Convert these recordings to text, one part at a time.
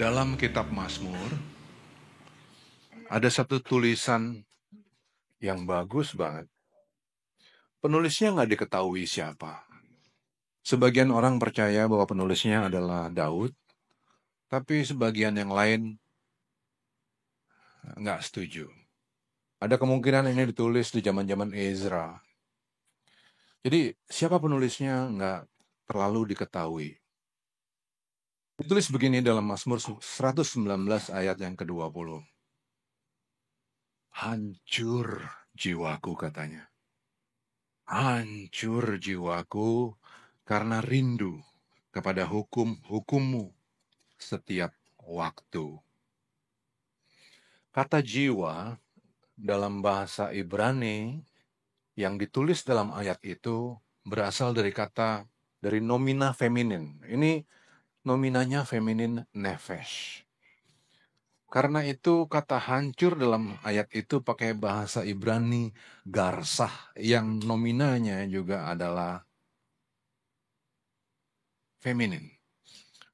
Dalam kitab Mazmur, ada satu tulisan yang bagus banget. Penulisnya nggak diketahui siapa. Sebagian orang percaya bahwa penulisnya adalah Daud, tapi sebagian yang lain nggak setuju. Ada kemungkinan ini ditulis di zaman-zaman Ezra. Jadi siapa penulisnya nggak terlalu diketahui. Ditulis begini dalam Mazmur 119 ayat yang ke-20. Hancur jiwaku, katanya. Hancur jiwaku karena rindu kepada hukum-hukummu setiap waktu. Kata jiwa dalam bahasa Ibrani yang ditulis dalam ayat itu berasal dari nomina feminin. Ini nominanya feminin nefesh. Karena itu kata hancur dalam ayat itu pakai bahasa Ibrani garsah yang nominanya juga adalah feminin.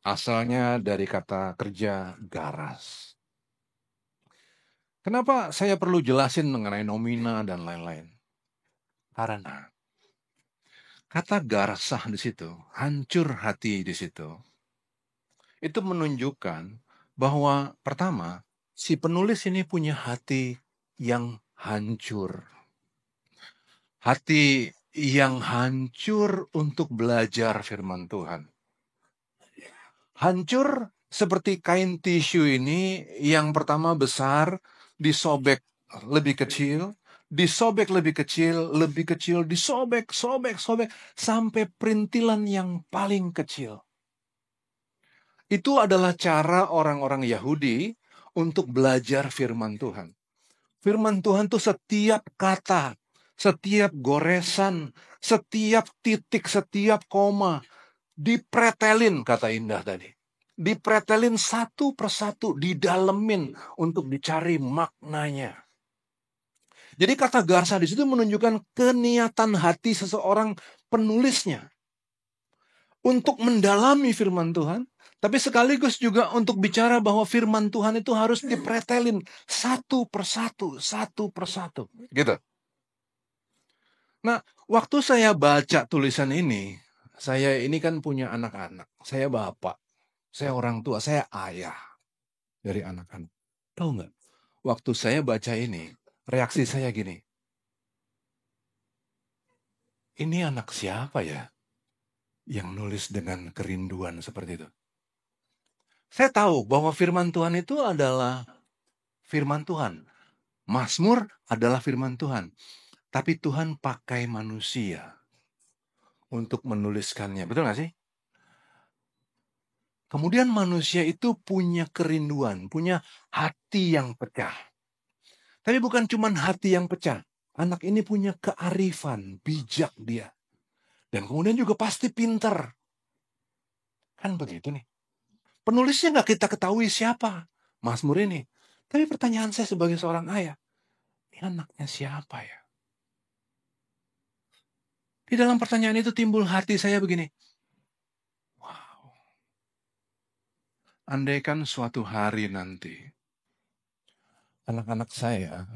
Asalnya dari kata kerja garas. Kenapa saya perlu jelasin mengenai nomina dan lain-lain? Karena kata garsah di situ, hancur hati di situ, itu menunjukkan bahwa pertama, si penulis ini punya hati yang hancur. Hati yang hancur untuk belajar firman Tuhan. Hancur seperti kain tisu ini yang pertama besar, disobek lebih kecil, disobek lebih kecil, disobek, sobek, sampai perintilan yang paling kecil. Itu adalah cara orang-orang Yahudi untuk belajar firman Tuhan. Firman Tuhan itu setiap kata, setiap goresan, setiap titik, setiap koma, dipretelin, kata Indah tadi. Dipretelin satu persatu, didalemin untuk dicari maknanya. Jadi kata garsa di situ menunjukkan keniatan hati seseorang penulisnya untuk mendalami firman Tuhan, tapi sekaligus juga untuk bicara bahwa firman Tuhan itu harus dipretelin satu persatu, satu persatu. Gitu. Nah, waktu saya baca tulisan ini, saya ini kan punya anak-anak, saya bapak, saya orang tua, saya ayah dari anak-anak. Tahu nggak? Waktu saya baca ini, reaksi saya gini. Ini anak siapa ya yang nulis dengan kerinduan seperti itu? Saya tahu bahwa firman Tuhan itu adalah firman Tuhan. Mazmur adalah firman Tuhan. Tapi Tuhan pakai manusia untuk menuliskannya. Betul nggak sih? Kemudian manusia itu punya kerinduan, punya hati yang pecah. Tapi bukan cuma hati yang pecah. Anak ini punya kearifan, bijak dia. Dan kemudian juga pasti pinter. Kan begitu nih. Penulisnya nggak kita ketahui siapa Mazmur ini. Tapi pertanyaan saya sebagai seorang ayah, ini anaknya siapa ya? Di dalam pertanyaan itu timbul hati saya begini. Wow. Andaikan suatu hari nanti, anak-anak saya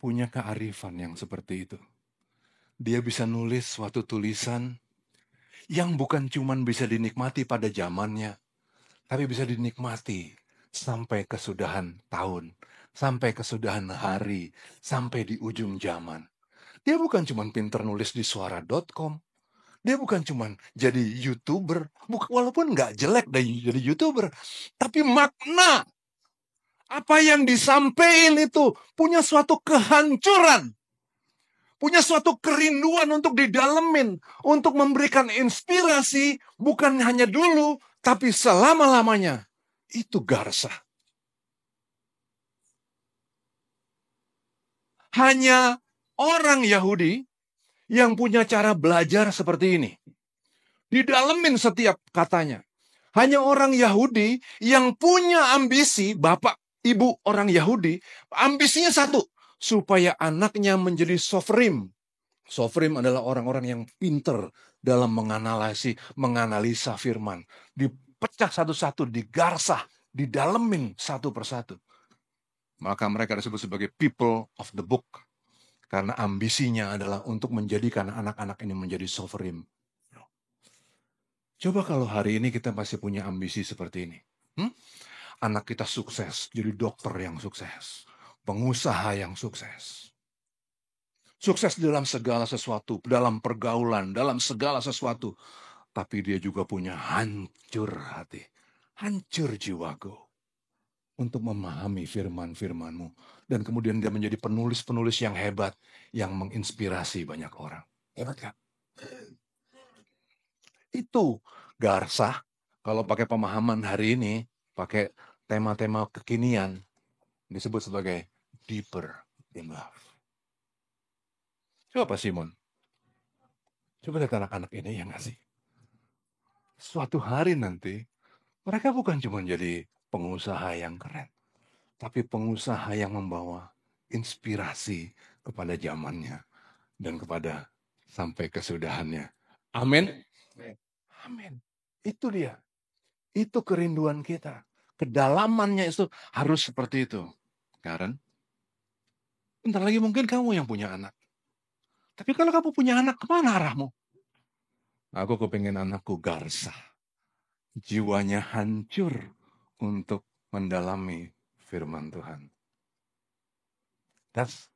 punya kearifan yang seperti itu. Dia bisa nulis suatu tulisan yang bukan cuma bisa dinikmati pada zamannya, tapi bisa dinikmati sampai kesudahan tahun, sampai kesudahan hari, sampai di ujung zaman. Dia bukan cuma pinter nulis di suara.com. Dia bukan cuma jadi YouTuber. Walaupun nggak jelek jadi YouTuber. Tapi makna apa yang disampaikan itu punya suatu kehancuran. Punya suatu kerinduan untuk didalemin. Untuk memberikan inspirasi bukan hanya dulu, tapi selama-lamanya. Itu garsa. Hanya orang Yahudi yang punya cara belajar seperti ini. Didalemin setiap katanya. Hanya orang Yahudi yang punya ambisi, bapak, ibu orang Yahudi, ambisinya satu, supaya anaknya menjadi sofrim. Sofrim adalah orang-orang yang pinter dalam menganalisa firman. dipecah satu-satu, digarsah, didalemin satu persatu. Maka mereka disebut sebagai people of the book. Karena ambisinya adalah untuk menjadikan anak-anak ini menjadi sovereign. Coba kalau hari ini kita masih punya ambisi seperti ini. Anak kita sukses, jadi dokter yang sukses. Pengusaha yang sukses. Sukses dalam segala sesuatu, dalam pergaulan, dalam segala sesuatu. Tapi dia juga punya hancur hati. Hancur jiwaku. Untuk memahami firman-firman-Mu. Dan kemudian dia menjadi penulis-penulis yang hebat. Yang menginspirasi banyak orang. Hebat kan? Itu garsah. Kalau pakai pemahaman hari ini, pakai tema-tema kekinian, disebut sebagai deeper in love. Coba Pak Simon. Coba lihat anak-anak ini yang ngasih. Suatu hari nanti, mereka bukan cuma jadi pengusaha yang keren. Tapi pengusaha yang membawa inspirasi kepada zamannya. Dan kepada sampai kesudahannya. Amin. Amin. Itu dia. Itu kerinduan kita. Kedalamannya itu harus seperti itu. Karen, bentar lagi mungkin kamu yang punya anak. Tapi kalau kamu punya anak, kemana arahmu? Aku kepengen anakku garsah. Jiwanya hancur untuk mendalami firman Tuhan. That's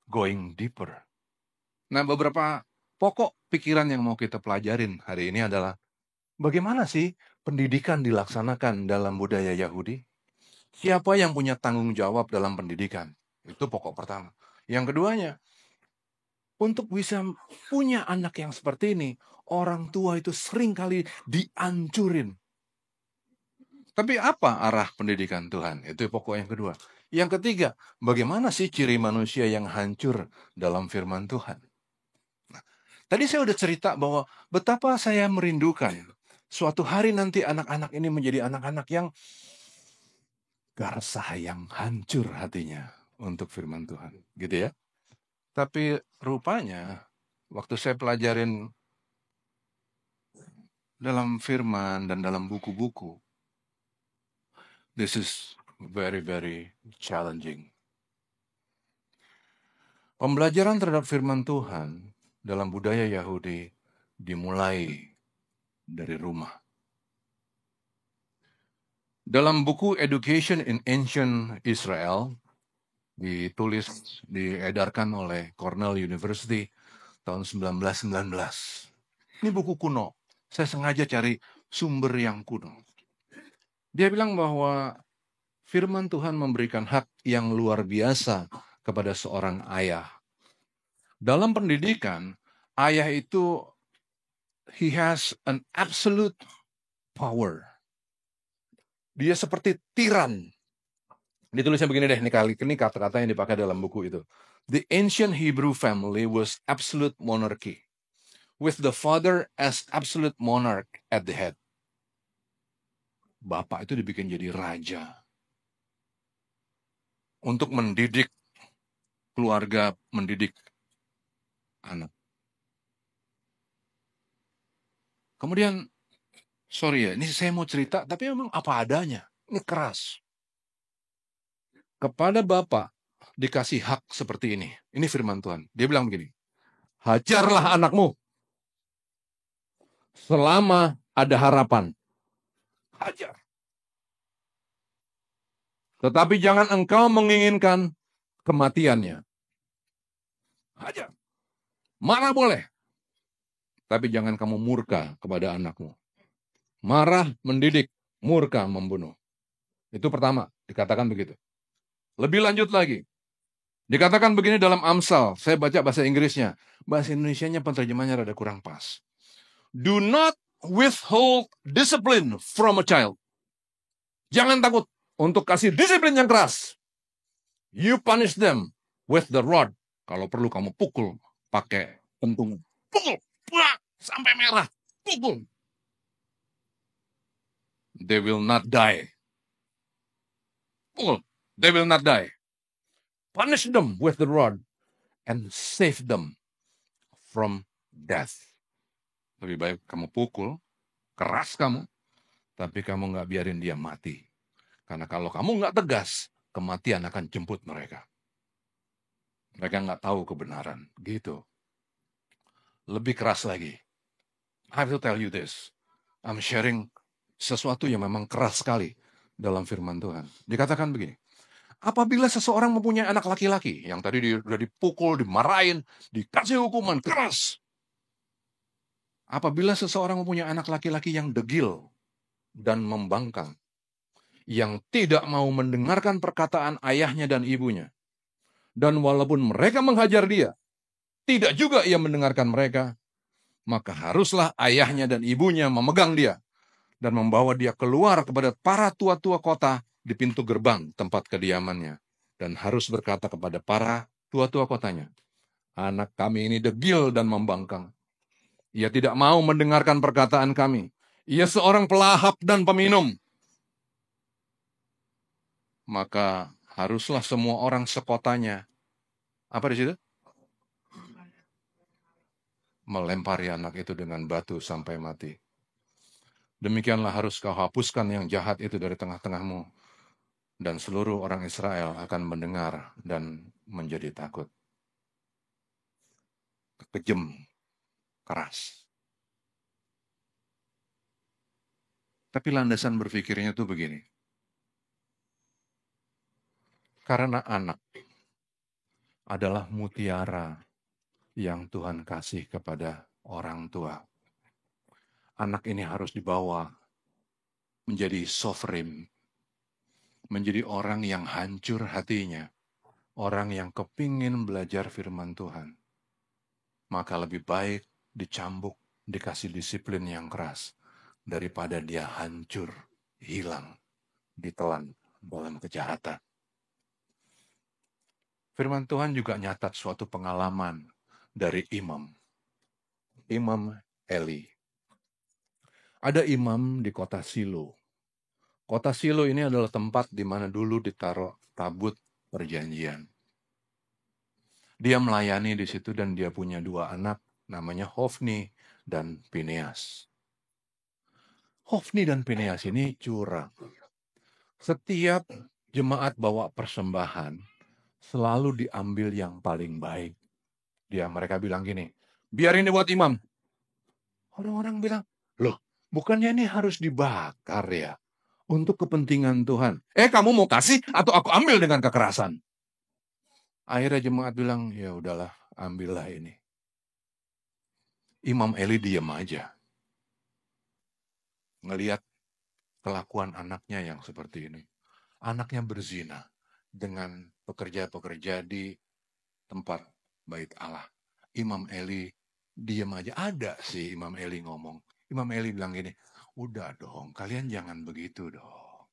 going deeper. Nah, beberapa pokok pikiran yang mau kita pelajarin hari ini adalah bagaimana sih pendidikan dilaksanakan dalam budaya Yahudi? Siapa yang punya tanggung jawab dalam pendidikan? Itu pokok pertama. Yang keduanya, untuk bisa punya anak yang seperti ini, orang tua itu seringkali dihancurin. Tapi apa arah pendidikan Tuhan? Itu pokok yang kedua. Yang ketiga, bagaimana sih ciri manusia yang hancur dalam firman Tuhan? Nah, tadi saya udah cerita bahwa betapa saya merindukan suatu hari nanti anak-anak ini menjadi anak-anak yang garsah, yang hancur hatinya untuk firman Tuhan. Gitu ya. Tapi rupanya, waktu saya pelajarin dalam firman dan dalam buku-buku, this is very, very challenging. Pembelajaran terhadap firman Tuhan dalam budaya Yahudi dimulai dari rumah. Dalam buku Education in Ancient Israel, diedarkan oleh Cornell University tahun 1919. Ini buku kuno. Saya sengaja cari sumber yang kuno. Dia bilang bahwa firman Tuhan memberikan hak yang luar biasa kepada seorang ayah. Dalam pendidikan, ayah itu he has an absolute power. Dia seperti tiran. Ditulisnya begini deh, ini kata-kata yang dipakai dalam buku itu. The ancient Hebrew family was absolute monarchy, with the father as absolute monarch at the head. Bapak itu dibikin jadi raja. Untuk mendidik keluarga, mendidik anak. Kemudian, sorry ya, ini saya mau cerita, tapi memang apa adanya. Ini keras. Kepada Bapak dikasih hak seperti ini. Ini firman Tuhan. Dia bilang begini, hajarlah anakmu selama ada harapan. Hajar. Tetapi jangan engkau menginginkan kematiannya. Hajar. Marah boleh. Tapi jangan kamu murka kepada anakmu. Marah mendidik, murka membunuh. Itu pertama, dikatakan begitu. Lebih lanjut lagi. Dikatakan begini dalam Amsal. Saya baca bahasa Inggrisnya. Bahasa Indonesianya penerjemahannya rada kurang pas. Do not withhold discipline from a child. Jangan takut untuk kasih disiplin yang keras. You punish them with the rod. Kalau perlu kamu pukul pakai pentung. Pukul. Sampai merah. Pukul. They will not die. Pukul. They will not die. Punish them with the rod and save them from death. Lebih baik kamu pukul, keras kamu, Tapi kamu nggak biarin dia mati. Karena kalau kamu nggak tegas, kematian akan jemput mereka. Mereka nggak tahu kebenaran. Gitu. Lebih keras lagi. I have to tell you this. I'm sharing sesuatu yang memang keras sekali dalam firman Tuhan. Dikatakan begini. Apabila seseorang mempunyai anak laki-laki yang tadi sudah dipukul, dimarahin, dikasih hukuman keras. Apabila seseorang mempunyai anak laki-laki yang degil dan membangkang, yang tidak mau mendengarkan perkataan ayahnya dan ibunya, dan walaupun mereka menghajar dia, tidak juga ia mendengarkan mereka, maka haruslah ayahnya dan ibunya memegang dia dan membawa dia keluar kepada para tua-tua kota di pintu gerbang tempat kediamannya, dan harus berkata kepada para tua-tua kotanya, anak kami ini degil dan membangkang. Ia tidak mau mendengarkan perkataan kami. Ia seorang pelahap dan peminum. Maka haruslah semua orang sekotanya, apa di situ? Melempari anak itu dengan batu sampai mati. Demikianlah harus kau hapuskan yang jahat itu dari tengah-tengahmu. Dan seluruh orang Israel akan mendengar dan menjadi takut. Kejam, keras. Tapi landasan berpikirnya tuh begini. Karena anak adalah mutiara yang Tuhan kasih kepada orang tua. Anak ini harus dibawa menjadi sovereign, menjadi orang yang hancur hatinya, orang yang kepingin belajar firman Tuhan. Maka lebih baik dicambuk, dikasih disiplin yang keras, daripada dia hancur, hilang, ditelan dalam kejahatan. Firman Tuhan juga nyatat suatu pengalaman dari Imam Eli. Ada imam di kota Silo. Kota Silo ini adalah tempat di mana dulu ditaruh tabut perjanjian. Dia melayani di situ dan dia punya 2 anak, namanya Hofni dan Pineas. Hofni dan Pineas ini curang. Setiap jemaat bawa persembahan, selalu diambil yang paling baik. Mereka bilang gini, biar ini buat imam. Orang-orang bilang, loh, bukannya ini harus dibakar ya? Untuk kepentingan Tuhan. Kamu mau kasih atau aku ambil dengan kekerasan? Akhirnya jemaat bilang, ya udahlah, ambillah ini. Imam Eli diam aja. Ngelihat kelakuan anaknya yang seperti ini. Anaknya berzina dengan pekerja-pekerja di tempat bait Allah. Imam Eli diam aja. Ada sih Imam Eli ngomong. Imam Eli bilang gini, udah dong, kalian jangan begitu dong.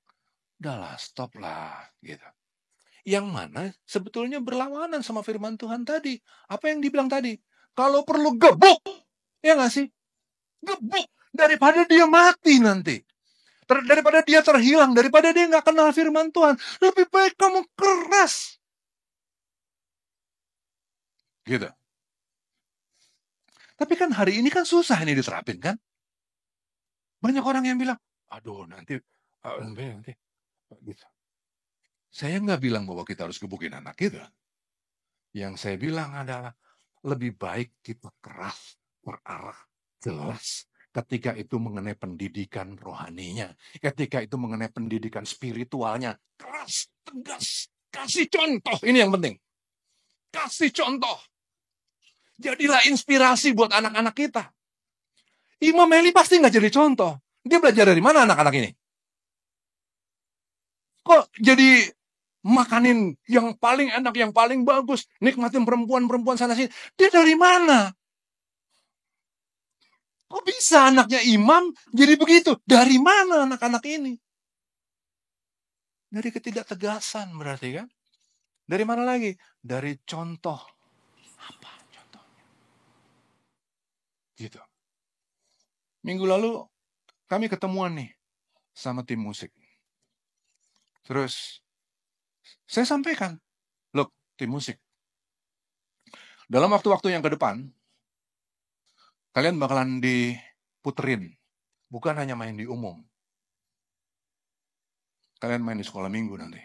Udahlah, stop lah, gitu. Yang mana sebetulnya berlawanan sama firman Tuhan tadi. Apa yang dibilang tadi? Kalau perlu gebuk, ya nggak sih? Gebuk, daripada dia mati nanti. Daripada dia terhilang, daripada dia nggak kenal firman Tuhan. Lebih baik kamu keras. Gitu. Tapi kan hari ini kan susah ini diterapin kan? Banyak orang yang bilang, aduh nanti gitu. Saya nggak bilang bahwa kita harus gebukin anak kita. Yang saya bilang adalah lebih baik kita keras, berarah, jelas. Ketika itu mengenai pendidikan rohaninya, ketika itu mengenai pendidikan spiritualnya, keras, tegas, kasih contoh. Ini yang penting. Kasih contoh. Jadilah inspirasi buat anak-anak kita. Imam Eli pasti nggak jadi contoh. Dia belajar dari mana anak-anak ini? Kok jadi makanin yang paling enak, yang paling bagus, nikmatin perempuan-perempuan sana sini? Dia dari mana? Kok bisa anaknya imam jadi begitu? Dari mana anak-anak ini? Dari ketidaktegasan berarti kan? Dari mana lagi? Dari contoh. Apa contohnya? Gitu. Minggu lalu kami ketemuan nih sama tim musik. Terus saya sampaikan, look, tim musik. Dalam waktu-waktu yang ke depan, kalian bakalan diputerin. Bukan hanya main di umum. Kalian main di sekolah minggu nanti.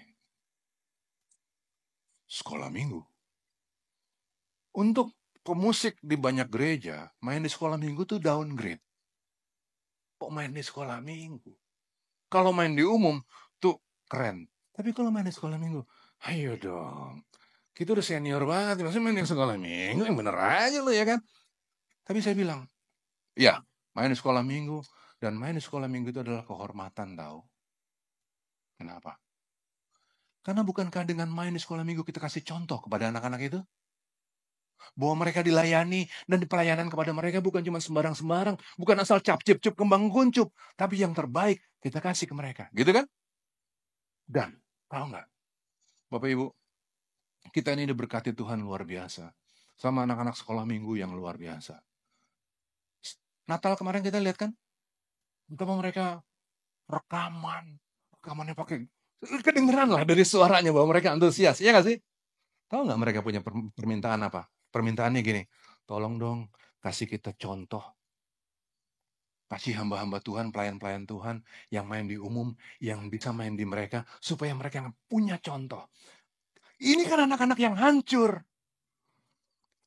Sekolah minggu. Untuk pemusik di banyak gereja, main di sekolah minggu tuh downgrade. Kok main di sekolah minggu? Kalau main di umum, tuh keren. Tapi kalau main di sekolah minggu, ayo dong. Kita udah senior banget, maksudnya main di sekolah minggu, yang bener aja lo ya kan. Tapi saya bilang, ya main di sekolah minggu, dan main di sekolah minggu itu adalah kehormatan tahu. Kenapa? Karena bukankah dengan main di sekolah minggu kita kasih contoh kepada anak-anak itu? Bahwa mereka dilayani dan pelayanan kepada mereka bukan cuma sembarang-sembarang. Bukan asal cap-cip-cup kembang kuncup. Tapi yang terbaik kita kasih ke mereka. Gitu kan? Dan, tahu nggak? Bapak Ibu, kita ini diberkati Tuhan luar biasa. Sama anak-anak sekolah minggu yang luar biasa. Natal kemarin kita lihat kan? Betapa mereka rekamannya pakai, kedengeran lah dari suaranya bahwa mereka antusias. Iya nggak sih? Tahu nggak mereka punya permintaan apa? Permintaannya gini, tolong dong kasih kita contoh. Kasih hamba-hamba Tuhan, pelayan-pelayan Tuhan yang main di umum, yang bisa main di mereka, supaya mereka punya contoh. Ini kan anak-anak yang hancur.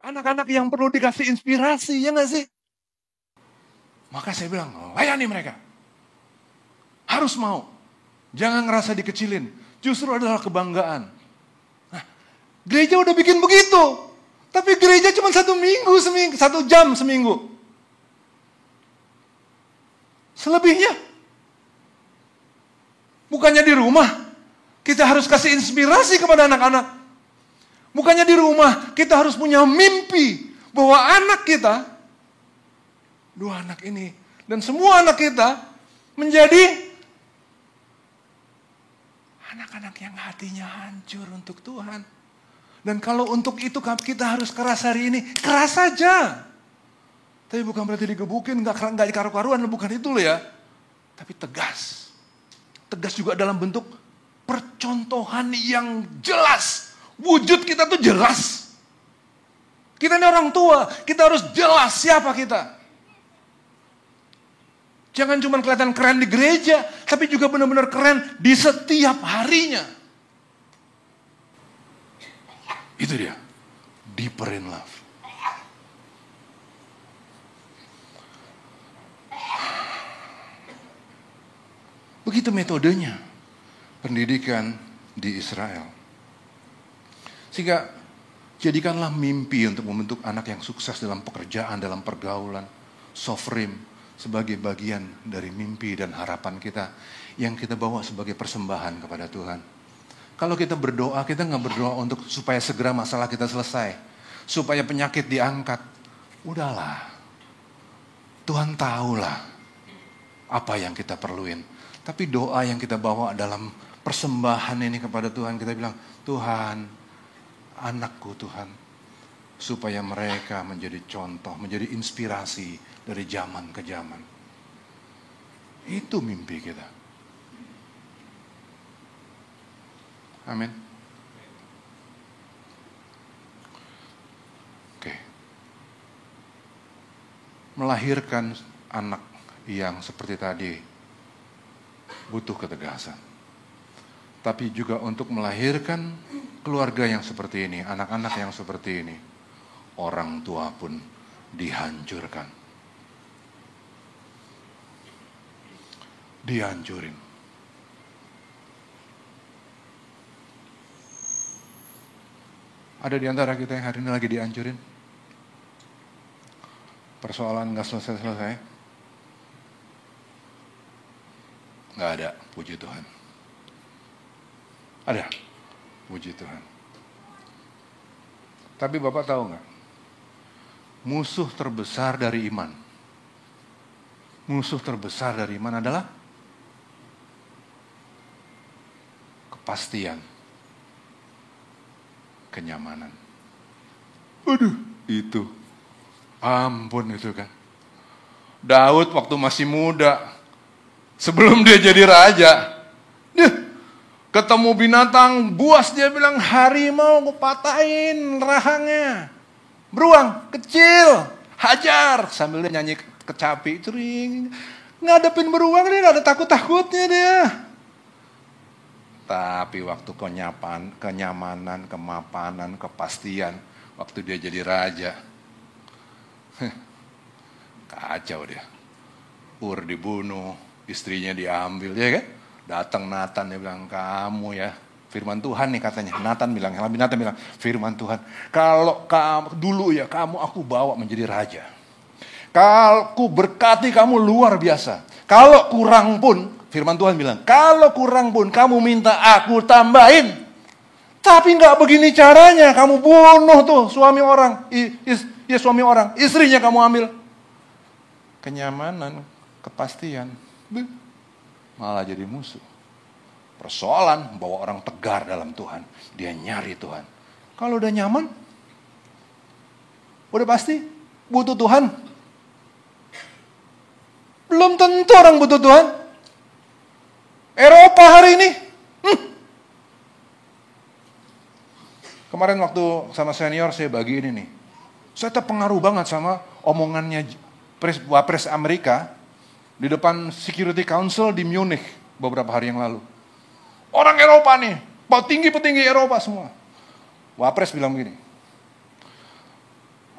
Anak-anak yang perlu dikasih inspirasi, ya nggak sih? Maka saya bilang, layani mereka. Harus mau. Jangan ngerasa dikecilin. Justru adalah kebanggaan. Nah, gereja udah bikin begitu. Tapi gereja cuma 1 jam seminggu. Selebihnya. Bukannya di rumah, kita harus kasih inspirasi kepada anak-anak. Bukannya di rumah, kita harus punya mimpi bahwa anak kita, 2 anak ini, dan semua anak kita menjadi anak-anak yang hatinya hancur untuk Tuhan. Dan kalau untuk itu kita harus keras hari ini, keras saja. Tapi bukan berarti digebukin, gak dikaru-karuan, bukan itu loh ya. Tapi tegas. Tegas juga dalam bentuk percontohan yang jelas. Wujud kita tuh jelas. Kita ini orang tua, kita harus jelas siapa kita. Jangan cuma kelihatan keren di gereja, tapi juga benar-benar keren di setiap harinya. Itu dia, deeper in love. Begitu metodenya pendidikan di Israel. Sehingga jadikanlah mimpi untuk membentuk anak yang sukses dalam pekerjaan, dalam pergaulan, sofrim, sebagai bagian dari mimpi dan harapan kita yang kita bawa sebagai persembahan kepada Tuhan. Kalau kita berdoa, kita nggak berdoa untuk supaya segera masalah kita selesai, supaya penyakit diangkat. Udahlah, Tuhan tahulah apa yang kita perluin. Tapi doa yang kita bawa dalam persembahan ini kepada Tuhan, kita bilang, Tuhan, anakku Tuhan, supaya mereka menjadi contoh, menjadi inspirasi dari zaman ke zaman. Itu mimpi kita. Amin. Oke. Melahirkan anak yang seperti tadi butuh ketegasan. Tapi juga untuk melahirkan keluarga yang seperti ini, anak-anak yang seperti ini, orang tua pun dihancurkan. Dihancurin. Ada di antara kita yang hari ini lagi dihancurin? Persoalan gak selesai-selesai? Gak ada, puji Tuhan. Ada, puji Tuhan. Tapi Bapak tahu gak? Musuh terbesar dari iman. Musuh terbesar dari iman adalah kepastian. Kenyamanan. Aduh, itu. Ampun itu kan. Daud waktu masih muda, sebelum dia jadi raja, ketemu binatang buas, dia bilang, harimau gue patahin rahangnya. Beruang, kecil, hajar. Sambil dia nyanyi kecapi, cering. Ngadepin beruang dia gak ada takut-takutnya dia. Tapi waktu kenyamanan, kemapanan, kepastian, waktu dia jadi raja, kacau dia. Ur dibunuh, istrinya diambil, ya kan? Datang Nathan, dia bilang, kamu ya, firman Tuhan nih katanya. Nathan bilang, firman Tuhan, kalau kamu dulu ya kamu aku bawa menjadi raja. Kalau ku berkati kamu luar biasa. Kalau kurang pun, firman Tuhan bilang, kalau kurang pun kamu minta aku tambahin. Tapi nggak begini caranya, kamu bunuh tuh suami orang, suami orang, istrinya kamu ambil. Kenyamanan, kepastian, malah jadi musuh. Persoalan bahwa orang tegar dalam Tuhan, dia nyari Tuhan. Kalau udah nyaman, udah pasti butuh Tuhan. Belum tentu orang butuh Tuhan. Eropa hari ini, kemarin waktu sama senior saya bagi ini nih, saya terpengaruh banget sama omongannya Wapres Amerika di depan Security Council di Munich beberapa hari yang lalu. Orang Eropa nih, petinggi-petinggi Eropa semua. Wapres bilang begini,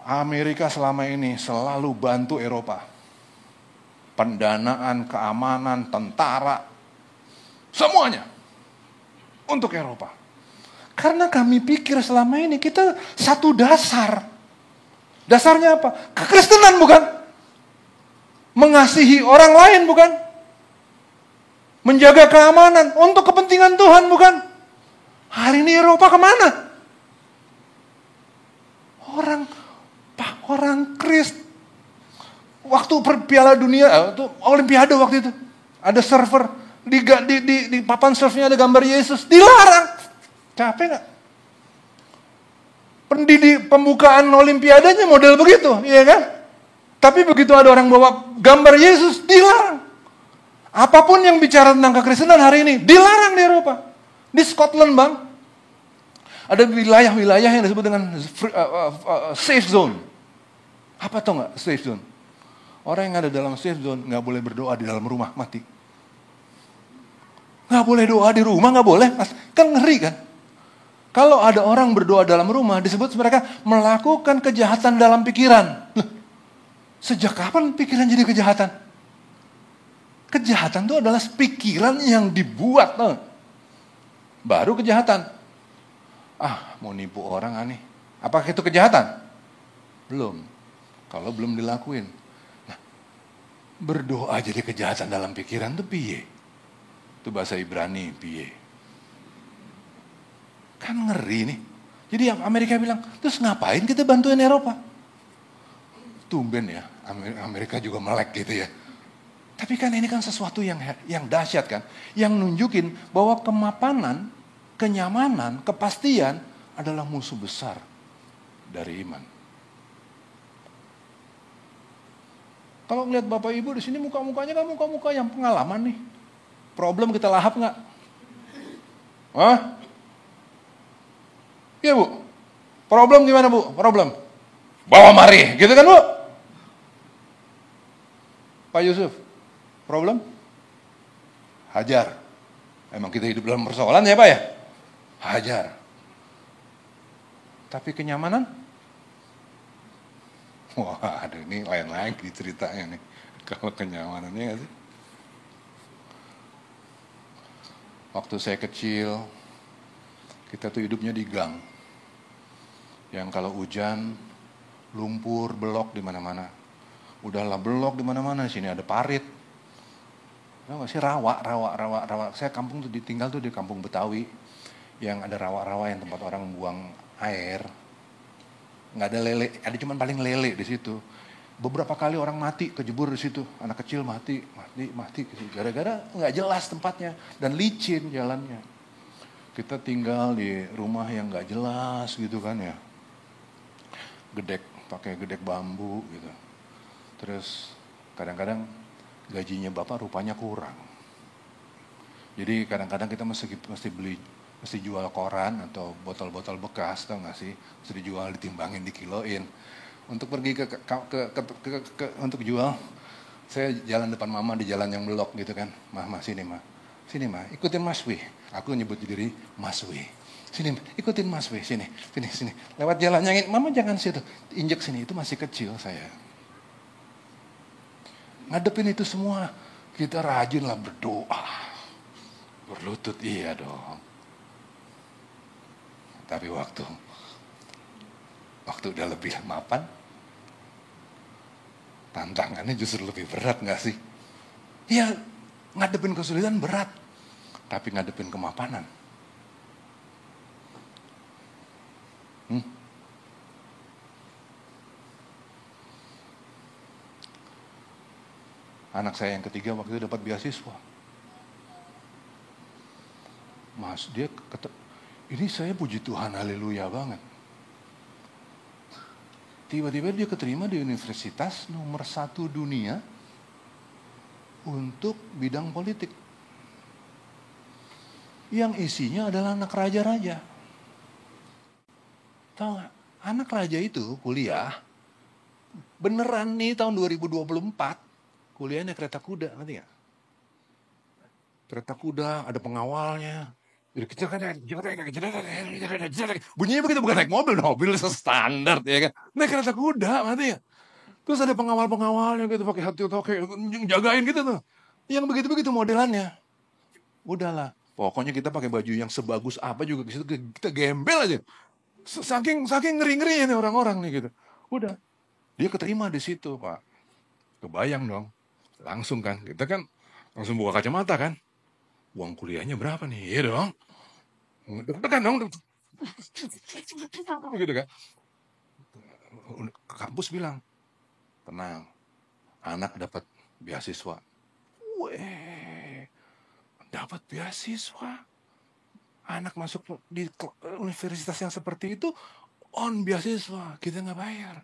Amerika selama ini selalu bantu Eropa. Pendanaan, keamanan, tentara, semuanya untuk Eropa. Karena kami pikir selama ini kita satu dasar. Dasarnya apa? Kekristenan bukan? Mengasihi orang lain bukan? Menjaga keamanan untuk kepentingan Tuhan bukan? Hari ini Eropa kemana? Orang Kristen. Waktu Piala Dunia, itu Olimpiade waktu itu, ada server di papan surfnya ada gambar Yesus, dilarang. Capek nggak? Pembukaan Olimpiadanya model begitu, iya kan? Tapi begitu ada orang bawa gambar Yesus, dilarang. Apapun yang bicara tentang kekristenan hari ini, dilarang di Eropa. Di Scotland bang, ada wilayah-wilayah yang disebut dengan safe zone. Apa tau nggak safe zone? Orang yang ada dalam safe zone nggak boleh berdoa di dalam rumah, mati. Nggak boleh doa di rumah, nggak boleh. Kan ngeri kan? Kalau ada orang berdoa dalam rumah, disebut mereka melakukan kejahatan dalam pikiran. Sejak kapan pikiran jadi kejahatan? Kejahatan itu adalah pikiran yang dibuat. Baru kejahatan. Mau nipu orang aneh. Apakah itu kejahatan? Belum. Kalau belum dilakuin. Berdoa jadi kejahatan dalam pikiran itu piye? Itu bahasa Ibrani, piye? Kan ngeri nih. Jadi Amerika bilang, terus ngapain kita bantuin Eropa? Tumben ya, Amerika juga melek gitu ya. Tapi kan ini kan sesuatu yang dahsyat kan. Yang nunjukin bahwa kemapanan, kenyamanan, kepastian adalah musuh besar dari iman. Kalau ngeliat Bapak Ibu di sini muka-mukanya kan muka-muka yang pengalaman nih. Problem kita lahap nggak? Iya Bu. Problem gimana Bu? Problem. Bawa mari, gitu kan Bu? Pak Yusuf, problem? Hajar. Emang kita hidup dalam persoalan ya Pak ya? Hajar. Tapi kenyamanan? Wah, ada ini lain lagi ceritanya nih. Kalau kenyamanannya nggak sih? Waktu saya kecil, kita tuh hidupnya di gang. Yang kalau hujan, lumpur, belok di mana-mana. Udahlah belok di mana-mana, sini ada parit. Tahu nggak sih rawa. Saya kampung tuh tinggal tuh di kampung Betawi, yang ada rawa-rawa yang tempat orang buang air. Nggak ada lele, ada cuman paling lele di situ. Beberapa kali orang mati kejebur di situ, anak kecil mati, gara-gara nggak jelas tempatnya dan licin jalannya. Kita tinggal di rumah yang nggak jelas gitu kan ya, pakai gedek bambu gitu. Terus kadang-kadang gajinya bapak rupanya kurang. Jadi kadang-kadang kita mesti jual koran atau botol-botol bekas, tau gak sih? Mesti dijual, ditimbangin, dikiloin. Untuk pergi untuk jual, saya jalan depan mama di jalan yang belok gitu kan. Mah sini mah. Sini Ma, ikutin Mas Wi. Aku nyebut diri Mas Wi. Sini, ikutin Mas Wi, sini, sini, sini. Lewat jalan yang Mama jangan situ. Injek sini, itu masih kecil saya. Ngadepin itu semua. Kita rajinlah berdoa. Berlutut, iya dong. Tapi waktu udah lebih mapan, tantangannya justru lebih berat gak sih? Iya, ngadepin kesulitan berat. Tapi ngadepin kemapanan. Anak saya yang ketiga waktu itu dapat beasiswa. Mas, ini saya puji Tuhan, haleluya banget. Tiba-tiba dia keterima di universitas nomor 1 dunia untuk bidang politik. Yang isinya adalah anak raja-raja. Tahu gak? Anak raja itu kuliah, beneran nih tahun 2024, kuliahnya kereta kuda, ngerti gak? Kereta kuda, ada pengawalnya. Bunyinya begitu, bukan naik mobil standar ya kan. Naik kereta kuda, ngerti gak? Terus ada pengawal-pengawalnya gitu, pakai hati toke, jagain gitu tuh. Yang begitu-begitu modelannya. Udahlah, pokoknya kita pakai baju yang sebagus apa juga kita gembel aja. Saking ngeri-ngeri ini orang-orang nih gitu. Udah, dia keterima di situ Pak. Kebayang dong, langsung kan, kita kan langsung buka kacamata kan. Uang kuliahnya berapa nih? Iya dong. Deg-degan dong. Gitu kan. Kampus bilang, tenang, anak dapat beasiswa. Weh, dapat beasiswa. Anak masuk di universitas yang seperti itu, on beasiswa, kita nggak bayar.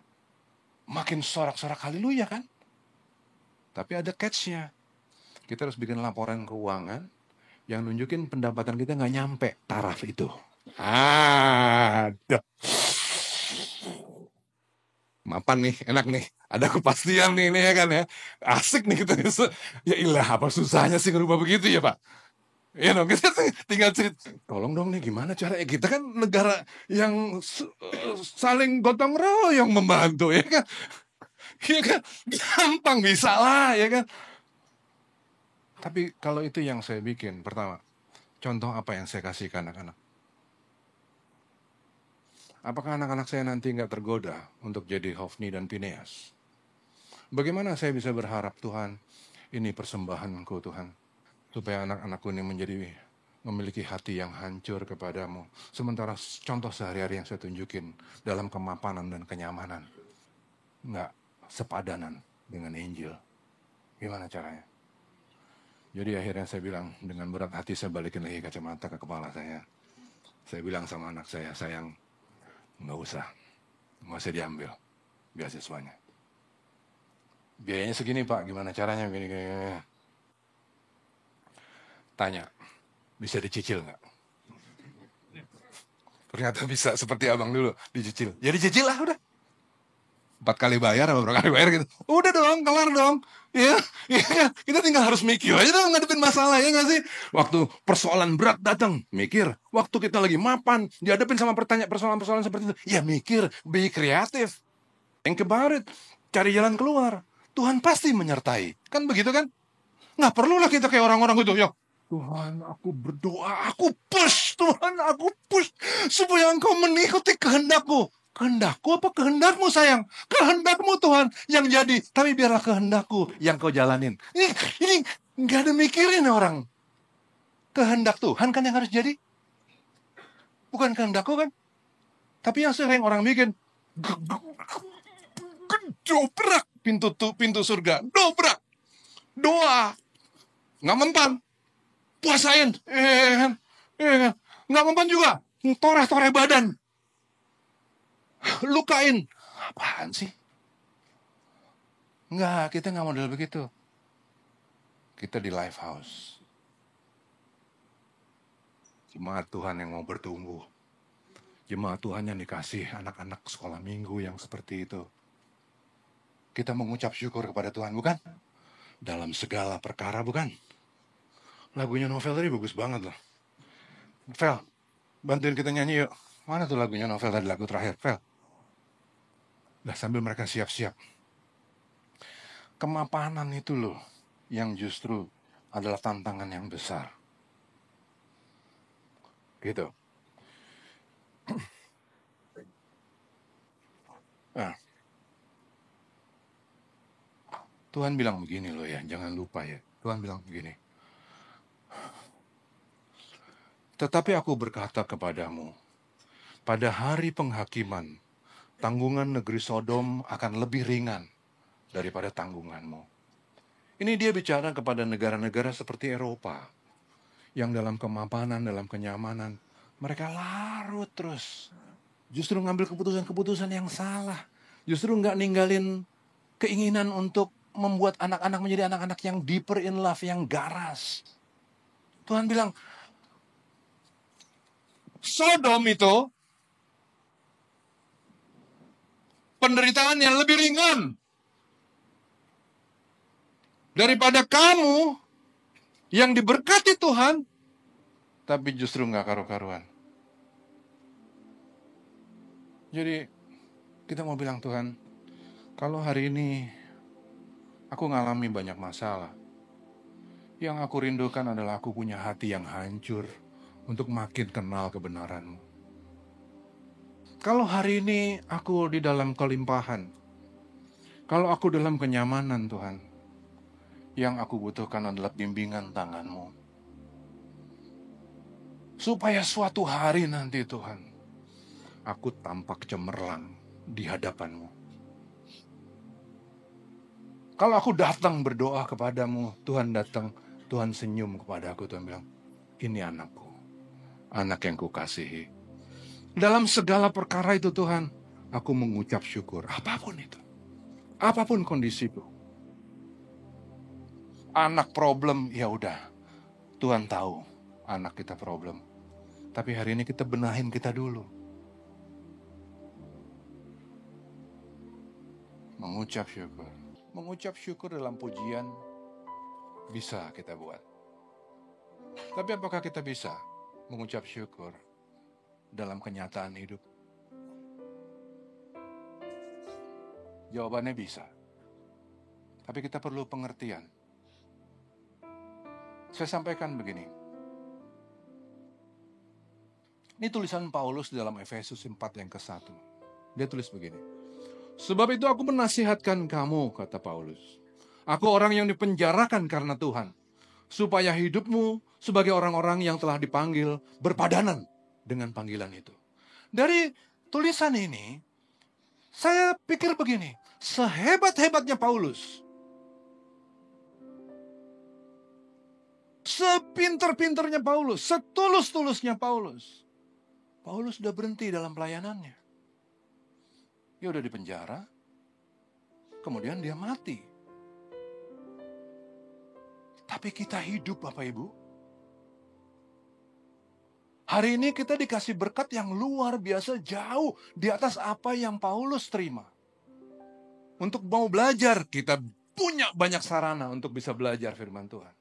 Makin sorak-sorak haleluya kan? Tapi ada catch-nya. Kita harus bikin laporan keuangan yang nunjukin pendapatan kita nggak nyampe taraf itu. Ada. Mapan nih, enak nih. Ada kepastian nih ya kan ya. Asik nih kita. Ya ilah, apa susahnya sih ngerubah begitu ya Pak? Ya dong, kita tinggal cerita. Tolong dong nih, gimana caranya? Kita kan negara yang saling gotong royong membantu ya kan? Ya kan? Gampang bisa lah ya kan? Tapi kalau itu yang saya bikin, pertama, contoh apa yang saya kasih ke anak-anak? Apakah anak-anak saya nanti nggak tergoda untuk jadi Hofni dan Pineas? Bagaimana saya bisa berharap Tuhan, ini persembahanku Tuhan, supaya anak-anakku ini memiliki hati yang hancur kepadamu. Sementara contoh sehari-hari yang saya tunjukin dalam kemapanan dan kenyamanan, nggak sepadanan dengan Injil. Gimana caranya? Jadi akhirnya saya bilang, dengan berat hati saya balikin lagi kacamata ke kepala saya. Saya bilang sama anak saya, sayang, nggak usah diambil beasiswanya. Biayanya segini Pak, gimana caranya? Gini. Tanya, bisa dicicil nggak? Ternyata bisa, seperti abang dulu, dicicil. Ya dicicil lah udah. 4 kali bayar atau berapa kali bayar gitu. Udah dong, kelar dong. Ya, kita tinggal harus mikir aja dong ngadepin masalah, ya nggak sih? Waktu persoalan berat datang, mikir. Waktu kita lagi mapan, dihadapin sama persoalan-persoalan seperti itu, ya mikir, be kreatif. Think about it. Cari jalan keluar. Tuhan pasti menyertai. Kan begitu kan? Nggak perlulah kita kayak orang-orang gitu. Ya, Tuhan, aku berdoa, aku push. Tuhan, aku push. Supaya engkau mengikuti kehendakku. Kehendakku apa kehendakmu sayang? Kehendakmu Tuhan yang jadi. Tapi biarlah kehendakku yang kau jalanin. Ini nggak ada mikirin orang. Kehendak Tuhan kan yang harus jadi. Bukan kehendakku kan? Tapi yang sering orang bikin. Dobrak pintu surga. Dobrak. Doa. Nggak mempan. Puasain. Nggak mempan juga. Toreh-toreh badan. Lukain. Apaan sih? Enggak, kita nggak model begitu. Kita di live house. Jemaat Tuhan yang mau bertumbuh. Jemaat Tuhan yang dikasih anak-anak sekolah minggu yang seperti itu. Kita mengucap syukur kepada Tuhan, bukan? Dalam segala perkara, bukan? Lagunya Novel tadi bagus banget loh. Vel, bantuin kita nyanyi yuk. Mana tuh lagunya Novel tadi, lagu terakhir, Vel? Nah, sambil mereka siap-siap. Kemapanan itu loh yang justru adalah tantangan yang besar. Gitu. Nah, Tuhan bilang begini loh ya, jangan lupa ya. Tuhan bilang begini. Tetapi aku berkata kepadamu, pada hari penghakiman, tanggungan negeri Sodom akan lebih ringan daripada tanggunganmu. Ini dia bicara kepada negara-negara seperti Eropa, yang dalam kemapanan, dalam kenyamanan, mereka larut terus. Justru ngambil keputusan-keputusan yang salah. Justru nggak ninggalin keinginan untuk membuat anak-anak menjadi anak-anak yang deeper in love, yang garas. Tuhan bilang, Sodom itu penderitaannya lebih ringan daripada kamu yang diberkati Tuhan, tapi justru nggak karu-karuan. Jadi kita mau bilang, Tuhan, kalau hari ini aku ngalami banyak masalah, yang aku rindukan adalah aku punya hati yang hancur untuk makin kenal kebenaran-Mu. Kalau hari ini aku di dalam kelimpahan, kalau aku dalam kenyamanan, Tuhan, yang aku butuhkan adalah bimbingan tangan-Mu. Supaya suatu hari nanti, Tuhan, aku tampak cemerlang di hadapan-Mu. Kalau aku datang berdoa kepadamu, Tuhan datang, Tuhan senyum kepada aku, Tuhan bilang, ini anakku, anak yang kukasihi. Dalam segala perkara itu Tuhan, aku mengucap syukur, apapun itu, apapun kondisiku. Anak problem, ya udah, Tuhan tahu anak kita problem. Tapi hari ini kita benahin kita dulu. Mengucap syukur. Mengucap syukur dalam pujian bisa kita buat. Tapi apakah kita bisa mengucap syukur dalam kenyataan hidup? Jawabannya bisa. Tapi kita perlu pengertian. Saya sampaikan begini. Ini tulisan Paulus dalam Efesus 4 yang ke-1. Dia tulis begini. Sebab itu aku menasihatkan kamu, kata Paulus. Aku orang yang dipenjarakan karena Tuhan. Supaya hidupmu sebagai orang-orang yang telah dipanggil berpadanan dengan panggilan itu. Dari tulisan ini, saya pikir begini. Sehebat-hebatnya Paulus, sepinter-pinternya Paulus, setulus-tulusnya Paulus, Paulus sudah berhenti dalam pelayanannya. Dia udah di penjara, kemudian dia mati. Tapi kita hidup, Bapak Ibu. Hari ini kita dikasih berkat yang luar biasa, jauh di atas apa yang Paulus terima. Untuk mau belajar, kita punya banyak sarana untuk bisa belajar firman Tuhan.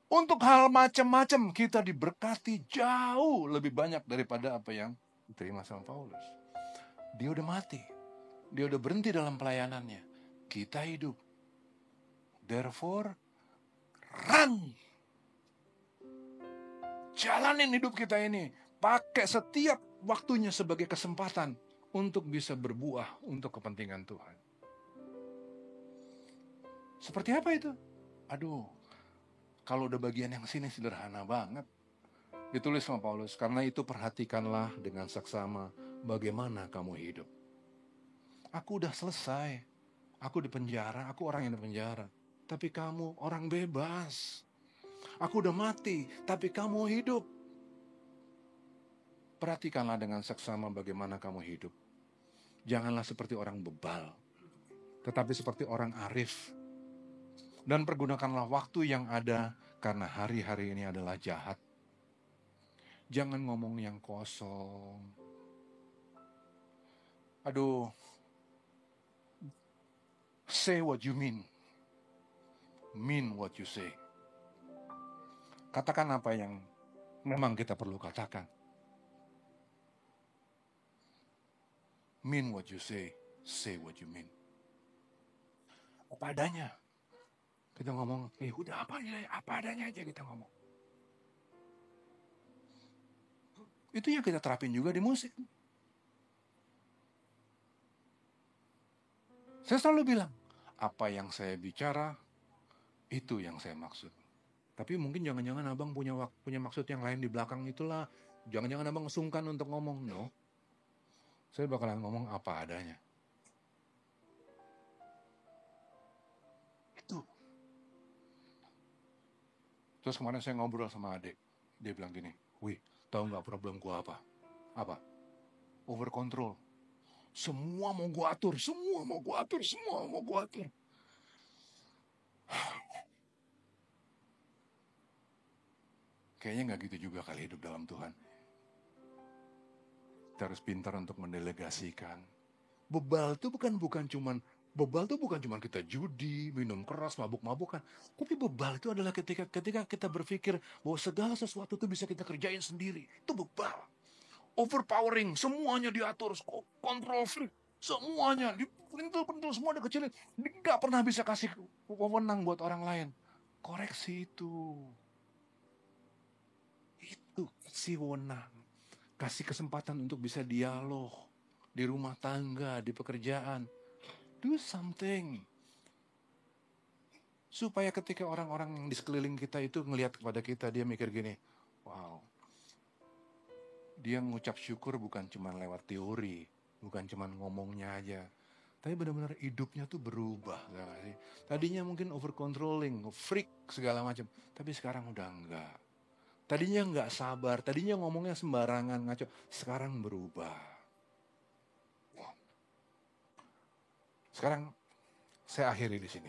Untuk hal macam-macam kita diberkati jauh lebih banyak daripada apa yang diterima sama Paulus. Dia udah mati. Dia udah berhenti dalam pelayanannya. Kita hidup. Therefore, run. Jalanin hidup kita ini. Pakai setiap waktunya sebagai kesempatan untuk bisa berbuah untuk kepentingan Tuhan. Seperti apa itu? Aduh, kalau udah bagian yang sini sederhana banget. Ditulis sama Paulus, karena itu perhatikanlah dengan saksama bagaimana kamu hidup. Aku udah selesai. Aku di penjara, aku orang yang di penjara. Tapi kamu orang bebas. Aku udah mati, tapi kamu hidup. Perhatikanlah dengan saksama bagaimana kamu hidup. Janganlah seperti orang bebal, tetapi seperti orang arif. Dan pergunakanlah waktu yang ada, karena hari-hari ini adalah jahat. Jangan ngomong yang kosong. Aduh, say what you mean what you say. Katakan apa yang memang kita perlu katakan. Mean what you say what you mean. Apa adanya. Kita ngomong, udah apa adanya aja kita ngomong. Itu yang kita terapin juga di musik. Saya selalu bilang, apa yang saya bicara, itu yang saya maksud. Tapi mungkin jangan-jangan abang punya maksud yang lain di belakang itulah. Jangan-jangan abang sungkan untuk ngomong. No. Saya bakalan ngomong apa adanya. Itu. Terus kemarin saya ngobrol sama adik. Dia bilang gini, wih, tahu nggak problem gua apa? Apa? Over control. Semua mau gua atur, semua mau gua atur. Kayaknya nggak gitu juga kali hidup dalam Tuhan. Kita harus pintar untuk mendelegasikan. Bebal itu bukan cuman kita judi, minum keras, mabuk-mabukan. Tapi bebal itu adalah ketika kita berpikir bahwa segala sesuatu itu bisa kita kerjain sendiri. Itu bebal. Overpowering, semuanya diatur, control freak, semuanya dipentul semua dikecilin. Nggak pernah bisa kasih wewenang buat orang lain. Koreksi itu. Itu kasih wewenang. Kasih kesempatan untuk bisa dialog di rumah tangga, di pekerjaan. Do something. Supaya ketika orang-orang yang di sekeliling kita itu ngelihat kepada kita, dia mikir gini, wow, dia ngucap syukur bukan cuma lewat teori, bukan cuma ngomongnya aja. Tapi benar-benar hidupnya tuh berubah. Tadinya mungkin over controlling, freak segala macam. Tapi sekarang udah enggak. Tadinya enggak sabar, tadinya ngomongnya sembarangan, ngaco. Sekarang berubah. Sekarang saya akhiri di sini.